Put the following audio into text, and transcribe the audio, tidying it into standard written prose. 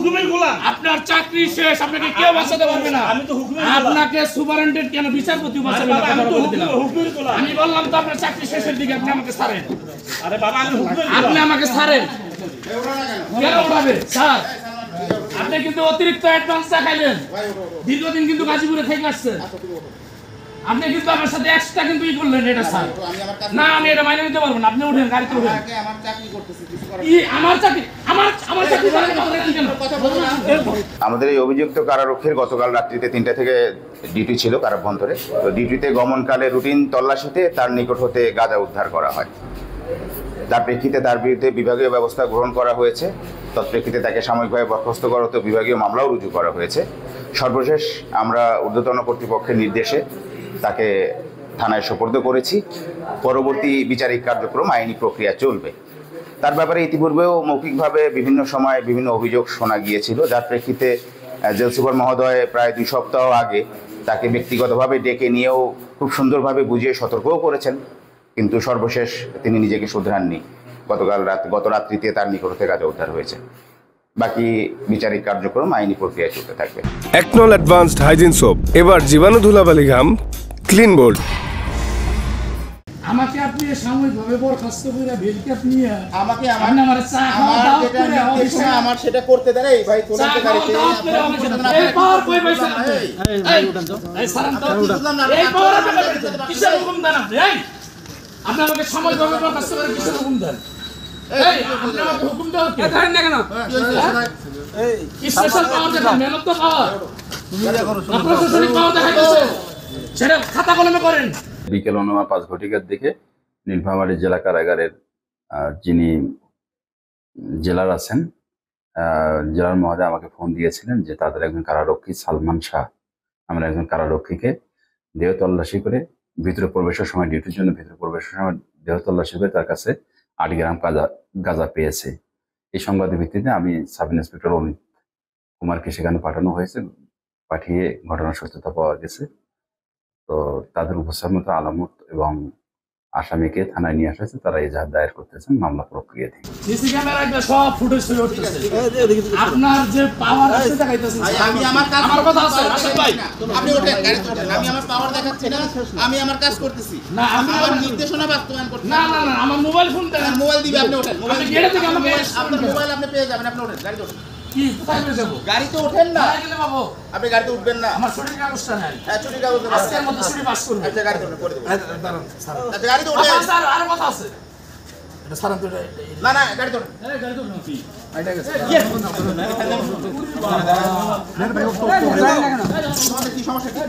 হুকুমের গোলাম। আপনার চাকরি শেষ, আপনাকে কেউ বাঁচাতে পারবে না। আমি তো হুকুমের গোলাম। আপনাকে সুপারিনটেন্ডেন্ট কেন বিচারপতি বাঁচাবে না? আমি তো হুকুমের গোলাম। আমি বললাম তো আপনার চাকরি শেষের দিকে, আপনি আমাকে ছাড়েন। আরে বাবা আমি হুকুমের আপনি গোলাম। আমাকে ছাড়েন। কেন উঠাবে স্যার? আপনি কিন্তু অতিরিক্ত অ্যাডভান্স দেখাইলেন। দীর্ঘদিন কিন্তু গাজীপুরে থেকে আসছেন। আপনি কিন্তু আমার সাথে এক্সট্রা কিন্তু ই করলেন এটা স্যার। না আমি এটা মাইনে নিতে পারবো না। আপনি উঠেন, গাড়িতে উঠেন। আমার চাকরি করতেছি কিছু করার আমার চাকরি করার কথা কি কেন? আমাদের এই অভিযুক্ত কারারক্ষীর গতকাল রাত্রিতে 3টা থেকে ডিউটি ছিল কারাভ্যন্তরে। তো ডিউটিতে গমনকালে রুটিন তল্লাশিতে তার নিকট হতে গাঁজা উদ্ধার করা হয়। তার প্রেক্ষিতে তার বিরুদ্ধে বিভাগীয় ব্যবস্থা গ্রহণ করা হয়েছে। তৎপ্রেক্ষিতে তাকে সাময়িকভাবে বরখাস্ত করাতে বিভাগীয় মামলাও রুজু করা হয়েছে। সর্বশেষ আমরা ঊর্ধ্বতন কর্তৃপক্ষের নির্দেশে তাকে থানায় সোপর্দ করেছি। পরবর্তী বিচারিক কার্যক্রম আইনি প্রক্রিয়া চলবে। তার ব্যাপারে ইতিপূর্বেও মৌখিকভাবে বিভিন্ন সময় বিভিন্ন অভিযোগ শোনা গিয়েছিল, যার প্রেক্ষিতে জেল সুপার মহোদয় প্রায় 2 সপ্তাহ আগে তাকে ব্যক্তিগতভাবে ডেকে নিয়েও খুব সুন্দরভাবে বুঝিয়ে সতর্কও করেছেন, কিন্তু সর্বশেষ তিনি নিজেকে শুধরাননি। গত রাত্রিতে তার নিকট থেকে গাঁজা উদ্ধার হয়েছে। বাকি বিচারিক কার্যক্রম আইনি প্রক্রিয়ায় চলতে থাকবে। একনল অ্যাডভান্সড হাইজিন সোপ, এবার জীবাণু ধুলাবালি ঘাম ক্লিন বোল্ড। আমাকে আপনি সাময়িকভাবে বরখাস্ত করে ভেলকাপ নিয়ে আমাকে আপনি আমার চা খাওয়া দাওয়া যেটা করে নির্দেশনা আমার সেটা করতে দেন। এই ভাই তোরা তো গাড়িতে এই পাওয়ার কই পাইছেন আপনি? এই সারান তো এই পাওয়ার আপনি কিসের হুকুম দেন আপনি? এই আপনি আমাকে সাময়িকভাবে বরখাস্ত করে কিসের হুকুম দেন? এই আপনি আমাকে হুকুম দেন কে ধরেন না কেন? এই স্পেশাল পাওয়ার দেন, মেহনত তো পাওয়ার আপনার প্রশাসনিক পাওয়ার দেখাইতেছে, সেটা খাতা কলমে করেন। বিকেল 5 ঘটিকার দিকে নীলফামারী জেলা কারাগারের যিনি জেলার আছেন, জেলার মহোদয় আমাকে ফোন দিয়েছিলেন যে তাদের একজন কারারক্ষী সালমান শাহ, আমরা একজন কারারক্ষীকে দেহ তল্লাশি করে ভিতরে প্রবেশের সময়, ডিউটির জন্য ভিতরে প্রবেশের সময় দেহ তল্লাশি করে তার কাছে 8 গ্রাম গাঁজা পেয়েছে। এই সংবাদের ভিত্তিতে আমি সাব ইন্সপেক্টর অমিত কুমারকে সেখানে পাঠানো হয়েছে। পাঠিয়ে ঘটনার সত্যতা পাওয়া গেছে। তো তাদের উপস্থাপিত আলামত এবং আসামিকে থানায় নিয়ে আসা হয়েছে। তারা এজাহার দায়ের করতেছেন মামলা প্রক্রিয়াধীন। সিসি ক্যামেরায় সব ফুটেজ চলে উঠতেছে। আপনার যে পাওয়ার আছে দেখাইতেছেন। আমি আমার কাজ আমার কথা আছে রাশেদ ভাই, আপনি ওঠেন গাড়িতে ওঠেন। আমি আমার পাওয়ার দেখাচ্ছি না, আমি আমার কাজ করতেছি। না আমি আমার নির্দেশনা বাস্তবায়ন করতেছি। না না না আমার মোবাইল ফোন দেন। মোবাইল দিবি, আপনি ওঠেন। মোবাইল আপনি গেটে থেকে আমাকে আপনার মোবাইল আপনি পেয়ে যাবেন, আপনি ওঠেন গাড়িতে ওঠেন। কি কোথায় নিয়ে যাব? গাড়িতে ওঠেন না, কোথায় গেলে পাবো? আপনি গাড়িতে উঠবেন না। আমার ছুটির কাগজটা নাই। হ্যাঁ ছুটি কাগজ দেবেন। আজকের মধ্যে ছুটি পাস করব। আচ্ছা গাড়িতে ওঠেন, করে দেবো। দাঁড়ান স্যার। আচ্ছা গাড়িতে ওঠেন। আচ্ছা স্যার আরো কথা আছে। এটা স্যার তো না না গাড়িতে ওঠেন। এই গাড়ি তো নাকি? এটা গেছে। কি সমস্যা কি?